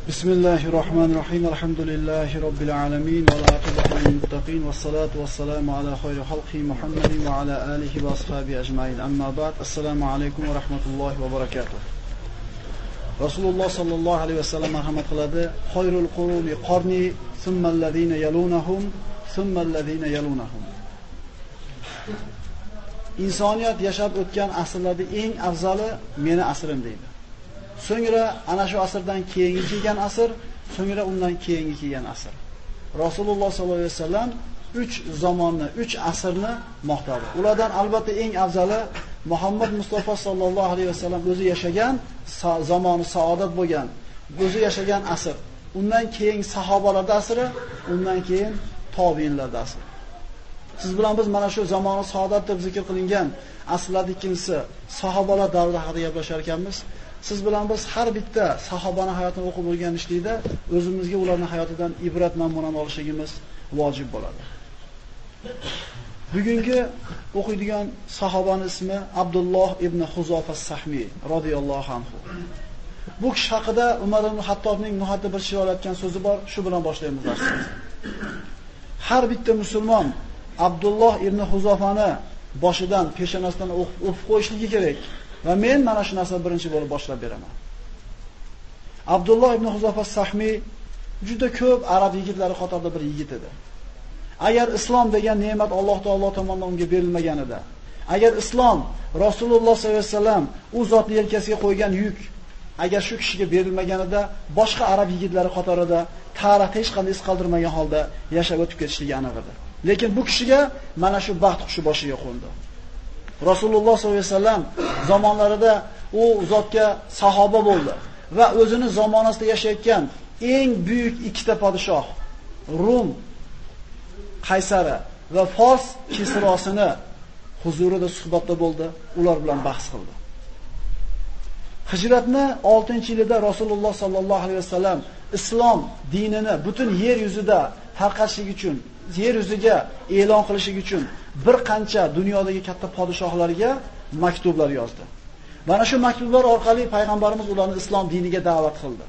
Bismillahirrahmanirrahim. Elhamdülillahi Rabbil alemin. Ve l'aqibatu lil muttaqin. Ve salatu ve selamu ala hayri halqi Muhammedin ve ala alihi ve ashabihi ecmaîn. Amma ba'd. Esselamu aleyküm ve rahmetullahi ve berekatuh. Rasululloh sallallohu alayhi ve sellem merhamet qiladi. Hayrul quruni qarni, thummallazina yalunahum, thummallazina yalunahum. İnsaniyat yashab o'tgan asrlarda eng afzali meni asrim deydi. So'ngra ana shu asrdan keyingi kelgan asr, so'ngra undan keyingi kelgan asr. Rasululloh sollallohu alayhi vasallam 3 zamonni, 3 asrni maqtadi. Ulardan albatta eng afzali Muhammad Mustafa sallallohu alayhi vasallam o'zi yashagan zamoni saodat bo'lgan, o'zi yashagan asr. Undan keyin sahobalar asri, undan keyin tobiinlar asri. Siz bilan biz mana shu zamoni saodat deb zikr qilingan asrlarning ikkinchisi sahobalar davrida haqida gaplashar ekanmiz. Siz bilan biz har bitta sahobaning hayotini o'qib o'rganishlikda o'zimizga ularning hayotidan ibrat namunani olishimiz vojib bo'ladi. Bugungi o'qiydigan sahobaning ismi Abdulloh ibn Huzofa as-Sahmi radhiyallohu anhu. Bu kishi haqida Umar ibn Hattobning Nuhatda bir shiorlayotgan so'zi bor, shu bilan boshlaymiz darsimizni. Har bitta musulmon Abdulloh ibn Huzofani boshidan, peshonasidan o'qib qo'yishligi kerak. Va men mana shu narsani birinchi bo'lib boshlab beraman. Abdulloh ibn Huzofa as-Sahmi juda ko'p arab yigitlari qatorida bir yigit edi. Agar islom degan ne'mat Alloh taolo tomonidan unga berilmaganida, agar islom Rasululloh sollallohu alayhi vasallam u zotning yelkasiga qo'ygan yuk agar shu kishiga berilmaganida, boshqa arab yigitlari qatorida tarixda hech qanday iz qoldirmagan holda yashab o'tib ketishligi aniq edi. Lekin bu kishiga mana shu baxt qushi boshiga qo'ndi. Rasululloh sollallohu alayhi vasallam zamonlarida u zotga sahoba bo'ldi va o'zini zamonasida yashayotgan eng buyuk ikkita podshoh, Rum qaysari va Fors Kisrosini huzurida suhbatda bo'ldi, ular bilan bahs qildi. Hijratni 6-yilida Rasululloh sallallohu alayhi vasallam islom dinini butun yer yuzida tarqatishlik uchun, yer yuziga e'lon qilishlik uchun bir qancha dunyodagi katta podshohlarga maktublar yozdi. Mana shu maktublar orqali payg'ambarimiz ularni islom diniga da'vat qildi.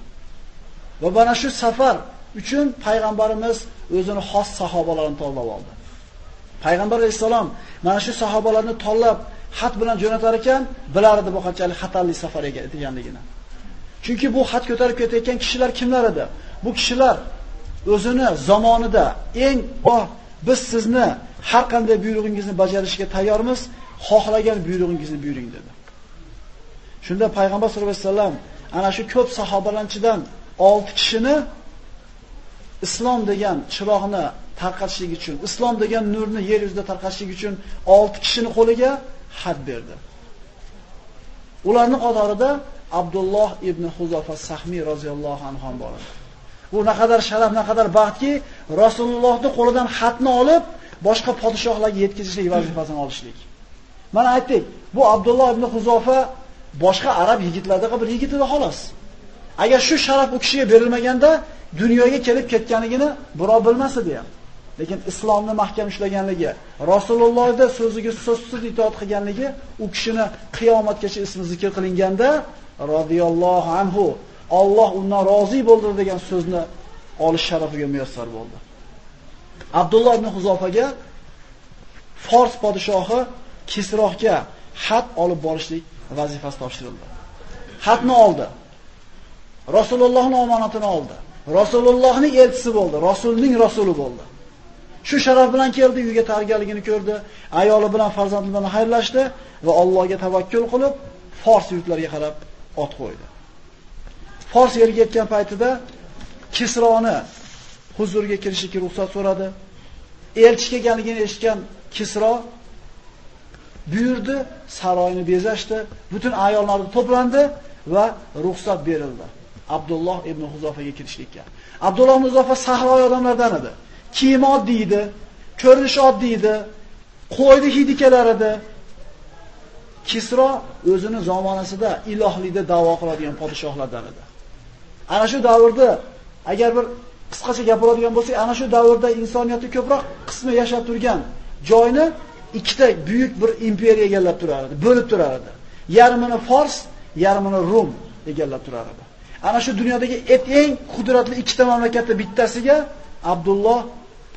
Va mana shu safar uchun payg'ambarimiz o'zini xos sahobalarini tanlab oldi. Payg'ambar alayhisalom mana shu sahobalarni tanlab xat bilan jo'natar ekan, bilar edi bu qanchalik xatarli safar ekanligini. Chunki bu xat ko'tarib ketayotgan kishilar kimlar edi? Bu kishilar o'zini zamonida eng biz sizni har qanday buyrug'ingizni bajarishga tayyormiz, xohlagan buyrug'ingizni buyuring dedi. Shunda payg'ambar sollallohu alayhi vasallam ana shu ko'p sahobalardan 6 kishini islom degan chiroqni tarqatishlik uchun, islom degan nurni yer yuzida tarqatishlik uchun 6 kishini qo'liga xat berdi. Ularning qatorida Abdulloh ibn Huzofa as-Sahmi roziyallohu anhu ham bor edi. Bu naqadar sharaf, naqadar baxtki, Rasulullohning qo'lidan xatni olib, boshqa podshohlarga yetkazishlik vazifasini olishlik. Mana aytdik, bu Abdulloh ibn Huzofa boshqa arab yigitlardagi bir yigit edi xolos. Agar shu sharaf u kishiga berilmaganda, dunyoga kelib ketganligini birov bilmas edi ham. Lekin islomni mahkam ushlaganligi, Rasulullohning so'ziga so'zsiz itoat qilganligi u kishini qiyomatgacha ismi zikr qilinganda radhiyallohu anhu, Alloh undan rozi bo'ldi degan so'zni olish sharafiga muyassar bo'ldi. Abdulloh ibn Huzofaga Fors podshohi Kisroga xat olib borishlik vazifasi topshirildi. Xatni oldi. Rasulullohning omonatini oldi. Rasulullohning elchisi bo'ldi, Rasulning rasuli bo'ldi. Shu sharaf bilan keldi, uyga targaligini ko'rdi, ayoli bilan farzandi bilan xayrlashdi va Allohga tavakkul qilib Fors yurtlariga qarab ot qo'ydi. Fors yeriga yetgan paytida Kisroni huzuriga kirishga ruxsat so'radi. Elchi kelganligini eshitgan Kisro buyurdi, saroyini bezashdi, butun ayollar to'plandi va ruxsat berildi Abdulloh ibn Huzofaga kirishlikka. Abdulloh ibn Huzofa sahroy odamlardan edi. Kiyimi oddiy edi, ko'rinishi oddiy edi, qo'ydi hidi kelar edi. Kisro o'zini zamonasida ilohlikda da'vo qiladigan podshohlardan edi. Ana shu davrda agar bir qisqacha gapiradigan bo'lsak, ana shu davrda insoniyatning ko'proq qismi yashab turgan joyni ikkita buyuk bir imperiya egallab turar edi, bo'lib turar edi. Yarmini Fors, yarmini Rum egallab turar edi. Ana shu dunyodagi eng qudratli ikkita mamlakatda bittasiga Abdulloh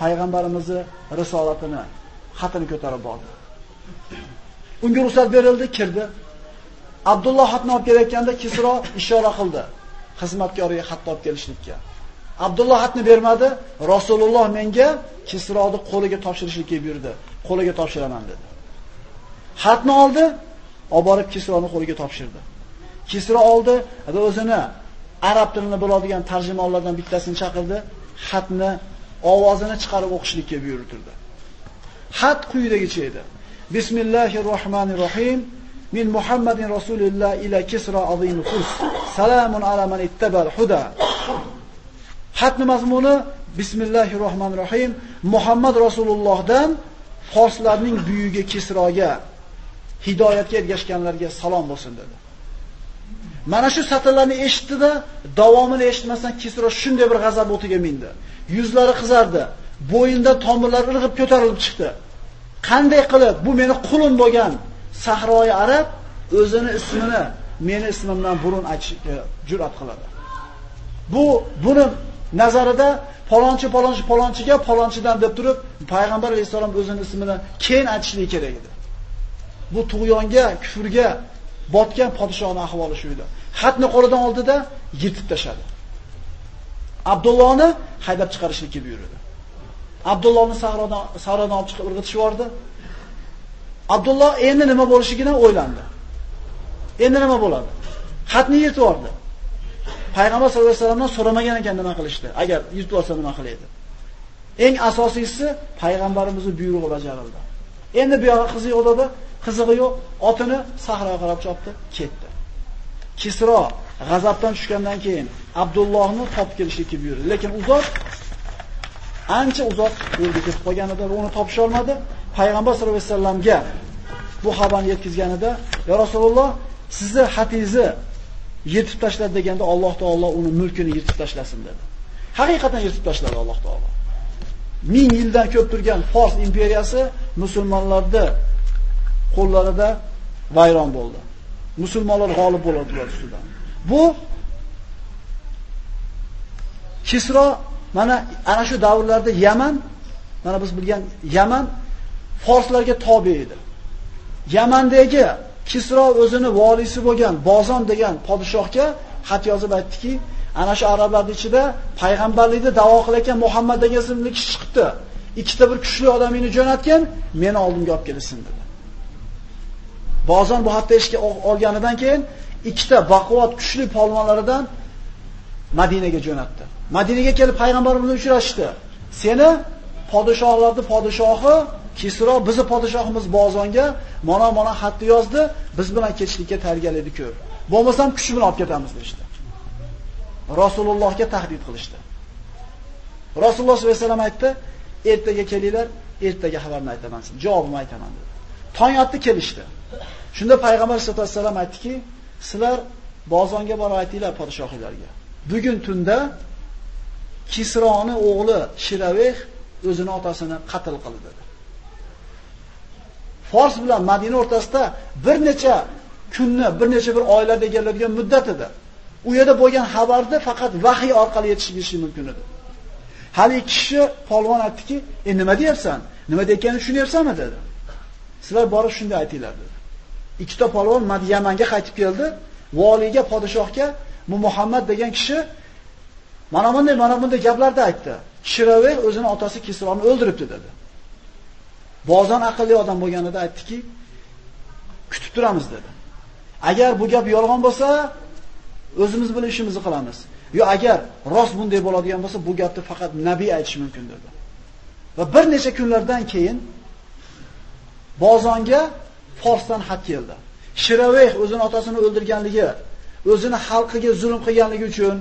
payg'ambarimizning risolatini, xatini ko'tarib bordi. Unga ruxsat berildi, kirdi. Abdulloh xatni olib kelayotganda Kisro ishora qildi xizmatkoriga xat olib kelishlikka. Abdulloh xatni bermadi, Rasululloh menga Kisroni qo'liga topshirishlikka buyurdi. Qo'liga topshiraman dedi. Xatni oldi, olib borib Kisroni qo'liga topshirdi. Kisro oldi va o'zini arab tilini biladigan tarjimonlardan bittasini chaqirdi, xatni ovozini chiqarib o'qishlikka buyurtirdi. Xat quyidagicha edi. Bismillahirrohmanirrohim. Min Muhammadin Rasulillah ila Kisra azim Furs. Salamun ala man ittabal huda. Xatning mazmuni Bismillahirrohmanirrohim. Muhammad Rasulullohdan forslarning buyugi Kisroga, hidoyatga ergashganlarga salom bo'lsin dedi. Mana shu satrlarni eshitdi-da, davomini eshitmasdan Kisro shunday bir g'azab o'tiga mindi. Yuzlari qizardi, bo'yinda tomirlari irg'ib ko'tarilib chiqdi. Qanday qilib bu meni qulim bo'lgan Sahroyi Arab o'zini ismini meni ismimdan burun aytishga jur'at qiladi. Buni nazarida palonchiga palonchidan deb turib, payg'ambar alayhisalom o'zining ismini keyin aytishligi kerak edi. Bu tug'yonga, kufrga botgan podshohning ahvoli shu edi. Xatni qo'lidan oldida yirtib tashadi. Abdullohni haydab chiqarishlikka buyurdi. Abdullohni sahrodan olib chiqib irg'itishib yubordi. Abdulloh endi nima bo'lishligini o'ylandi. Endi nima bo'ladi? Xatni yirtib yubordi. Payg'ambar sollallohu alayhi vasallamdan so'ramagan ekan nima qilishdi. Agar yirtib olsa nima qilaydi? Eng asosiysi payg'ambarimizning buyrug'i bajarildi. Endi bu yoqqa qizig'i yo'q, otini sahroga qarab chopdi, ketdi. Kisro g'azabdan tushgandan keyin Abdullohni topib kelishga buyurdi, lekin ancha uzoq yo'lga ketib qolgan edi, uni topisha olmadi. Payg'ambar sollallohu alayhi vasallamga bu xabarni yetkazganida, "Ya Rasululloh, sizni xatingizni yirtib tashladi" deganda Alloh taolo uni mulkini yirtib tashlasin dedi. Haqiqatan yirtib tashladi Alloh taolo. 1000 yildan ko'p turgan Fors imperiyasi musulmonlarning qo'llarida vayron bo'ldi. Musulmonlar g'olib bo'ldi ular ustidan. Bu Kisro ana shu davrlarda Yaman, mana biz bilgan Yaman forslarga tobe edi. Yamandagi Kisro o'zini valisi bo'lgan Bozon degan podshohga xat yozib aytdiki, ana shu arablarning ichida payg'ambarlikni da'vo qilayotgan Muhammad degan ismli kishi chiqibdi. Ikkita bir kuchli odamini jo'natgan, meni oldimga olib kelsin dedi. Bozon bu hatto ishga olganidan keyin ikkita baquvvat kuchli polvonlaridan Madinaga jo'natdi. Madinaga kelib payg'ambar bilan uchrashdi. Seni podshohlarning podshohi Kisro bizni podshohimiz Bozonga mana xatni yozdi, biz bilan ketishlikka tayyorgarlik ko'p. Bo'lmasam kuch bilan olib ketamiz dedi. Rasulullohga tahdid qilishdi. Rasululloh sollallohu alayhi vasallam aytdi, ertaga kelinglar, ertaga xabarni aytaman sizga, javobimni aytaman dedi. Tong otdi kelishdi. Shunda payg'ambar sollallohu alayhi vasallam aytdiki, sizlar Bozonga borib aytinglar podshohlarga. Bugun tunda Kisroning o'g'li Shiraveh o'zini otasini qatl qildi dedi. Fors bilan Madina o'rtasida bir necha kunni, bir necha bir oylarda egallaydigan muddat edi. U yerda bo'lgan xabarni faqat vahiy orqali yetishishi mumkin edi. Hali kishi polvon aytdiki, nima deyapsan? Nima deyotganini tushunyapsanmi dedi. Sizlar borib shunday aytinglar dedi. Ikkita polvon Yamanga qaytib keldi, valiga, podshohga bu Muhammad degan kishi mana bunday gaplarni aytdi. Shiraveh o'zining otasi Kisroni o'ldiribdi dedi. Bozon aqlli odam bo'lganida aytdiki, kutib turamiz dedi. Agar bu gap yolg'on bo'lsa, o'zimiz bilan ishimizni qilamiz. Yo agar rost bunday bo'ladigan bo'lsa, bu gapni faqat nabiy aytishi mumkin dedi. Va bir necha kunlardan keyin Bozonga Forsdan xat keldi. Shiraveh o'zining otasini o'ldirganligi, o'zini xalqiga zulm qilganligi uchun,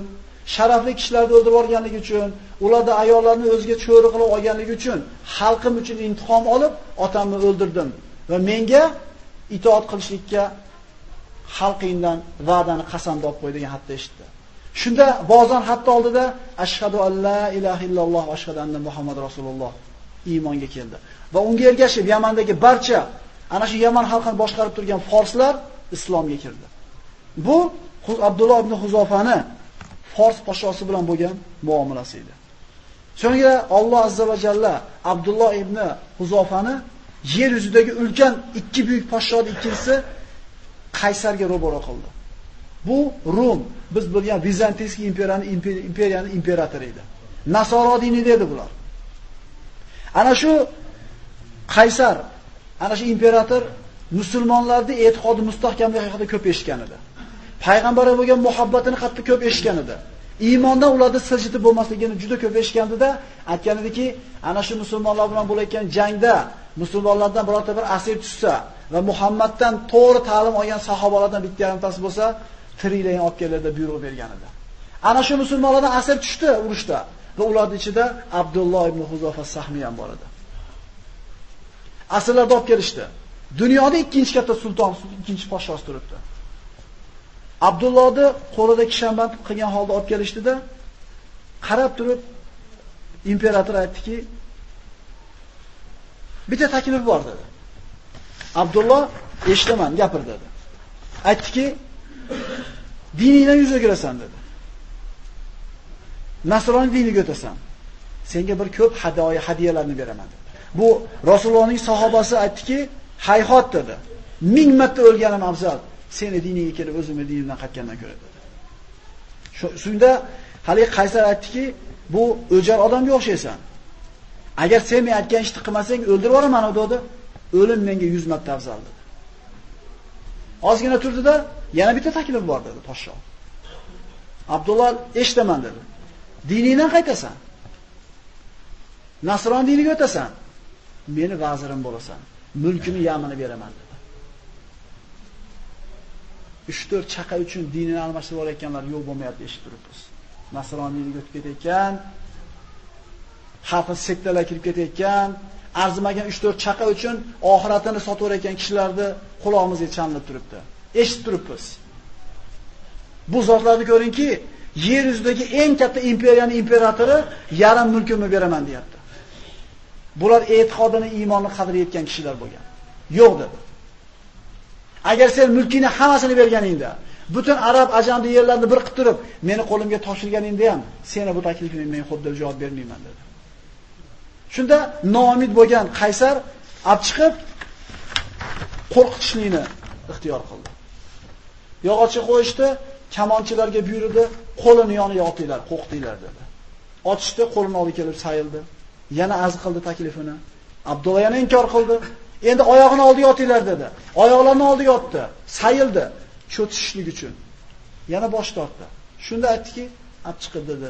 sharafli kishilarni o'ldirib olganligi uchun, ularda ayollarni o'ziga cho'ri qilib olganligi uchun, xalqim uchun intiqom olib, otamni o'ldirdim va menga itoat qilishlikka xalqingdan va'dani qasamda olib qo'y degan xatni eshitdi. Shunda Bozon xatni oldida ashhadu an la ilaha illalloh va ashhadu anna Muhammad rasululloh iymonga keldi. Va unga ergashib Yamandagi barcha ana shu Yaman xalqini boshqarib turgan forslar islomga kirdi. Bu Abdulloh ibn Huzofani Fors podshosi bilan bo'lgan muomalasi edi. So'ngra Alloh azza va jalla Abdulloh ibn Huzofani yer yuzidagi ulkan ikki buyuk podshoning ikkinchisi Qaysarga ro'baro qildi. Bu Rum, biz bilgan Vizantiyskiy imperiyaning imperatori edi. Nasoro dinida edi bular. Ana shu Qaysar, ana shu imperator musulmonlarning e'tiqodi mustahkamligi haqida ko'p eshitgan edi. Payg'ambarga bo'lgan muhabbatini qattiq ko'p eshitgan edi. Iymondan ularda siljitib bo'lmasligini juda ko'p eshitgandida, aytgan ediki, ana shu musulmonlar bilan bo'layotgan jangda musulmonlardan birorta bir asir tushsa va Muhammaddan to'g'ri ta'lim olgan sahobalardan bitta yarimtasi bo'lsa, tiriklayin olib keladi deb buyruq bergan edi. Ana shu musulmonlardan asir tushdi urushda va ularning ichida Abdulloh ibn Huzofa Sahmiy ham bor edi. Asirlarni olib kelishdi. Dunyoda ikkinchi katta sulton, ikkinchi podshosi turibdi. Abdullohni qo'lida kishanband qilgan holda olib kelishdida, qarab turib imperator aytdiki, bitta taklif bor dedi. Abdulloh, eshitaman, gapir dedi. Aytdiki, diningdan yuz o'girasan dedi. Nasroniy diniga o'tasan. Senga bir ko'p hadiyalarni beraman dedi. Bu Rasulullohning sahobasi aytdiki, hayhot dedi. 1000 marta o'lganim afzal. Seni diniga kelib o'zimni dinimdan qaytgandan ko'ra dedi. Shunda hali Qaysar aytdiki, bu o'jar odamga o'xshaysan. Agar sen men aytgan ishni qilmasang o'ldirib yuboraman dedi. O'lim menga 100 marta afzal dedi. Ozgina turdida, yana bitta taklif bor dedi podsho. Abdulloh, eshitaman dedi. Diningdan qaytasan. Nasron diniga o'tasan. Meni vazirim bo'lasan. Mulkini yamini beraman dedi. 3-4 chaqa uchun dinini almashtirib olayotganlar yo'q bo'lmayapti eshitib turibmiz. Nasroniylikka o'tib ketayotgan, xalqni sektalarga kirib ketayotgan, arzimagan 3-4 chaqa uchun oxiratini sotib olayotgan kishilarni qulog'imizga chalinib turibdi. Eshitib turibmiz. Bu zotlarni ko'ringki, yer yuzidagi eng katta imperiyaning imperatori yarim mulkimni beraman deyapti. Bular e'tiqodini, iymonni qadriga yetgan kishilar bo'lgan. Yo'q dedi. Agar sen mulkini hammasini berganingda, butun arab ajamli yerlarni bir qilib turib, meni qo'limga topshirganingda ham, seni bu taklifingga men xuddi javob bermayman dedi. Shunda noumid bo'lgan Qaysar olib chiqib qo'rqitishlikni ixtiyor qildi. Yog'ochga qo'yishdi, kamonchilarga buyurdi, qo'lini yoniga otinglar, qo'rqitinglar dedi. Ochishdi, qo'lini olib kelib sayildi. Yana arz qildi taklifini. Abdulloh yana inkor qildi. Endi oyog'ini oldiga otinglar dedi. Oyoqlarini oldiga otdi, sayildi, cho'tishlik uchun. Yana bosh tortdi. Shunda aytdiki, "Olib chiqib" dedi.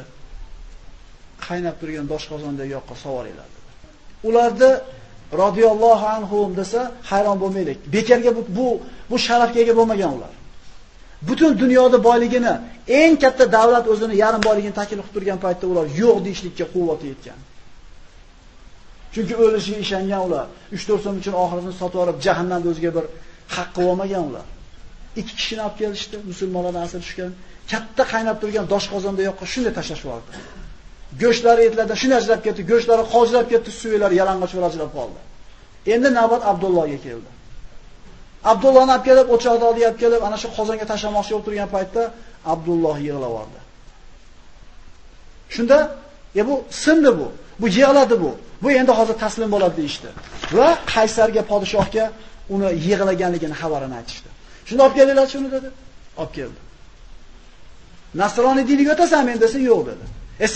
Qaynab turgan doshqozondagi yoqqa savoringlar dedi. Ularni radhiyallohu anhum desa hayron bo'lmaylik. Bekarga bu sharafga ega bo'lmagan ular. Butun dunyoda boyligini, eng katta davlat o'zini yarim boyligini taklif qilib turgan paytda ular yo'q deyishlikka quvvati yetgan. Chunki o'lishiga ishongan ular. 3-4 so'm uchun oxiratini sotib olib, jahannamda o'ziga bir haqqi olmagan ular. 2 kishini olib kelishdi, musulmonlardan asir tushgan, katta qaynab turgan doshqozonda yoqqa shunday tashlashib yubordi. Go'shtlari etlardan shunday ajrab ketdi, go'shtlari qojilab ketdi, suvilari yalang'och ajrab qoldi. Endi navbat Abdullohga keldi. Abdullohni olib kelib, o'choqda olib kelib, ana shu qozonga tashlamoqchi bo'lib turgan paytda Abdulloh yig'lab oldi. Shunda, bu sindi bu. Bu yig'ladi bu. Bu endi hozir taslim bo'ladi deydi. Va Qaysarga, podshohga uni yig'laganligini xabarini aytishdi. Shunda olib kelinglar shuni dedi. Olib keldi. Nasroniy diniga o'tasan men desa yo'q dedi.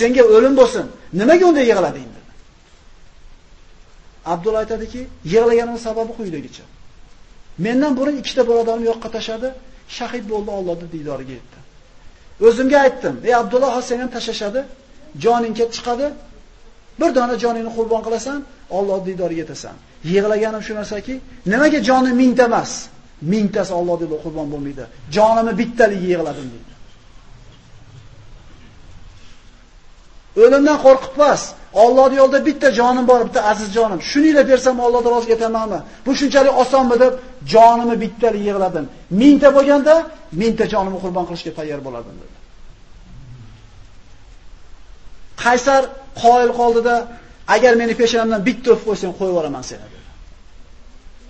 Senga o'lim bo'lsin. Nimaga unda yig'lading dedi. Abdulloh aytadiki, yig'laganim sababi quyidagicha. Mendan burun ikkita birodarim yo'qqa tashadi, shahid bo'ldi, Allohning diydoriga yetdi. O'zimga aytdim, "Ey Abdulloh, seni ham tashashadi, joning ket chiqadi. Bir dona joningni qurbon qilasan, Alloh diydoriga yetasan." Yig'laganim shu narsaki, nimaga jonim 1000ta emas? 1000tasi Alloh deb qurbon bo'lmaydi. Jonimni bittalik yig'ladim dedi. O'limdan qo'rqibmas. Alloh yo'lida bitta jonim bor, bitta aziz jonim. Shuningla bersam Allohga rozi etamanmi? Bu shunchalik osonmi deb jonimni bittalik yig'ladim. 1000ta bo'lganda 1000ta jonimni qurbon qilishga tayyor bo'lardim dedi. Qaysar qoyil qoldida, agar meni peshonamdan bitta o'f qo'ysang qo'yib yuboraman seni dedi.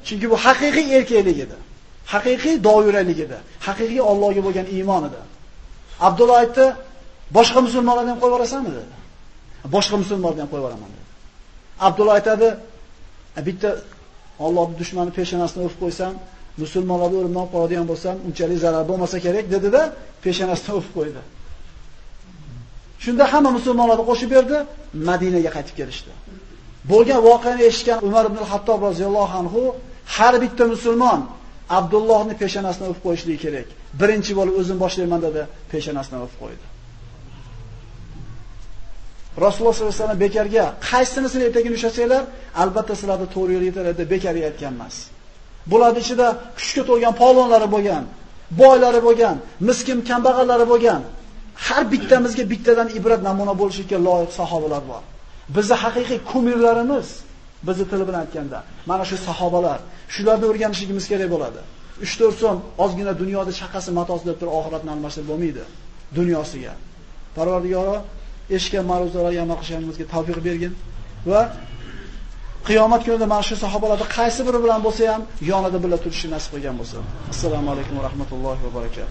Chunki bu haqiqiy erkaklik edi. Haqiqiy doiralik edi. Haqiqiy Allohga bo'lgan iymon edi. Abdulloh aytdi, Boshqa musulmonlarni ham qo'yib yuborasanmi dedi. Boshqa musulmonlarni ham qo'yib yuboraman dedi. Abdulloh aytadi, bitta Allohning dushmani peshonasini o'pib qo'ysam, musulmonlarni o'limdan qoladigan bo'lsam, unchalik zarar bo'lmasa kerak dedi-da, peshonasini o'pib qo'ydi. Shunda hamma musulmonlarni qo'shib berdi, Madinaga qaytib kelishdi. Bo'lgan voqeani eshitgan Umar ibn al-Hattob roziyallohu anhu har bitta musulmon Abdullohning peshonasini o'pib qo'yishligi kerak. Birinchi bo'lib o'zim boshlayman dedi, peshonasini o'pib qo'ydi. Rasululloh sollallohu alayhi vasallam bekarga qaysinisini etagini ushlasanglar, albatta sizlarni to'g'ri yo'lga yetaradi, bekarga aytgan emas. Bularning ichida kuchga to'lgan polvonlari bo'lgan, boylari bo'lgan, miskin kambag'allari bo'lgan. Har bittamizga bittadan ibrat namuna bo'lishga loyiq sahobalar bor. Bizning haqiqiy kumirlarimiz, bizni til bilan aytganda, mana shu sahobalar. Shularni o'rganishimiz kerak bo'ladi. 3-4 so'm ozgina dunyoda chaqasi matosi deb turib oxiratni almashtirib bo'lmaydi dunyosiga. Parvardigoro eshitgan ma'ruzalarga amal qilishimizga tavfiq bergin va qiyomat kunida mana shu sahobalarning qaysi biri bilan bo'lsa ham yonida birga turishni nasib qilgan bo'lsin. Assalomu alaykum va rahmatullohi va barakatuh.